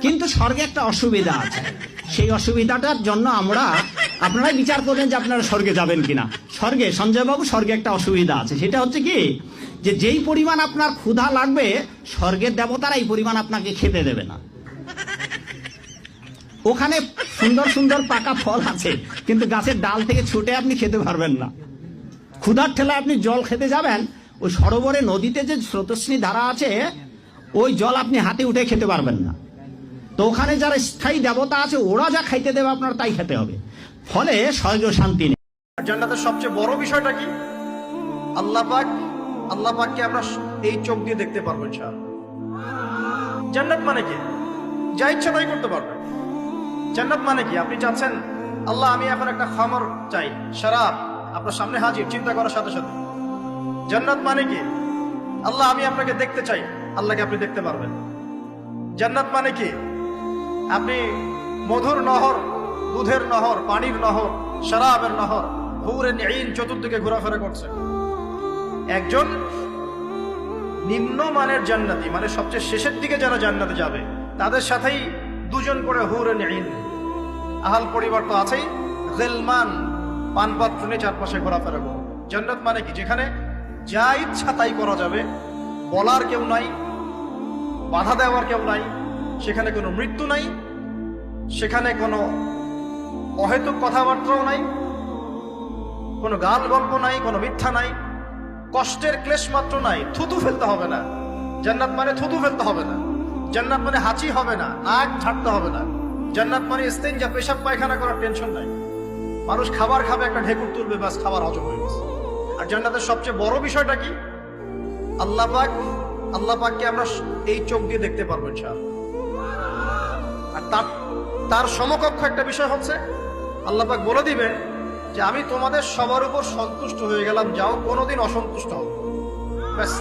কিন্তু স্বর্গে একটা অসুবিধা আছে, সেই অসুবিধাটার জন্য আপনারাই বিচার করবেন যে আপনারা স্বর্গে যাবেন কিনা। স্বর্গে, সঞ্জয় বাবু, স্বর্গে একটা অসুবিধা আছে, সেটা হচ্ছে কি, যে যেই পরিমাণ আপনার ক্ষুধা লাগবে স্বর্গের দেবতারা এই পরিমাণ আপনাকে খেতে দেবে না। ওখানে সুন্দর সুন্দর পাকা ফল আছে, কিন্তু গাছের ডাল থেকে ছুটে আপনি খেতে পারবেন না। ক্ষুধার ঠেলায় আপনি জল খেতে যাবেন, ওই সরোবরে নদীতে যে স্রোতস্বিনী ধারা আছে, ওই জল আপনি হাতে উঠে খেতে পারবেন না। তো ওখানে যারা স্থায়ী দেবতা আছে, ওরা যা খাইতে দেবে আপনার তাই খেতে হবে, ফলে স্বর্গ শান্তি নেই। জান্নাতের সবচেয়ে বড় বিষয়টা কি? আল্লাহ পাককে আমরা এই চোখ দিয়ে দেখতে পারবো ইনশাআল্লাহ। জান্নাত মানে কি? যা ইচ্ছা তাই করতে পারবেন। জান্নাত মানে কি? আপনি চাচ্ছেন আল্লাহ আমি এখন একটা খামর চাই, শরাব আপনার সামনে হাজির, চিন্তা করার সাথে সাথে। জান্নাত মানে কি? আল্লাহ আমি আপনাকে দেখতে চাই, আল্লাহকে আপনি দেখতে পারবেন। জান্নাত মানে কি? আপনি মধুর নহর, দুধের নহর, পানির নহর, শরাবের নহর, হুরে নিন চতুর্দিকে ঘোরাফেরা করছে। একজন নিম্নমানের জান্নাতি, মানে সবচেয়ে শেষের দিকে যারা জান্নাতে যাবে, তাদের সাথেই দুজন করে হুরে নিন, আহাল পরিবার তো আছেই, গিলমান পানপাত্র নিয়ে চারপাশে ঘোরাফেরা করবে। জান্নাত মানে কি? যেখানে যা ইচ্ছা তাই করা যাবে, বলার কেউ নাই, বাধা দেওয়ার কেউ নাই, সেখানে কোনো মৃত্যু নাই, সেখানে কোনো অহেতুক কথাবার্তাও নাই, কোনো গাল গল্প নাই, কোনো মিথ্যা নাই, কষ্টের ক্লেশ মাত্র নাই, থুতু ফেলতে হবে না। জান্নাত মানে থুতু ফেলতে হবে না। জান্নাত মানে হাঁচি হবে না, নাক ঝাড়তে হবে না। জান্নাত মানে ইস্তেঞ্জা, পেশাব পায়খানা করার টেনশন নাই। মানুষ খাবার খাবে, একটা ঢেকুর তুলবে, ব্যাস খাবার হজম হয়ে গেছে। আর জান্নাতের সবচেয়ে বড় বিষয়টা কি? আল্লাহ পাককে আমরা এই চোখ দিয়ে দেখতে পারবো ইনশাআল্লাহ। আর তার সমকক্ষ একটা বিষয় হচ্ছে, আল্লাহ পাক বলে দিবেন যে আমি তোমাদের সবার উপর সন্তুষ্ট হয়ে গেলাম, যাও কোনোদিন অসন্তুষ্ট হবে। ব্যাস।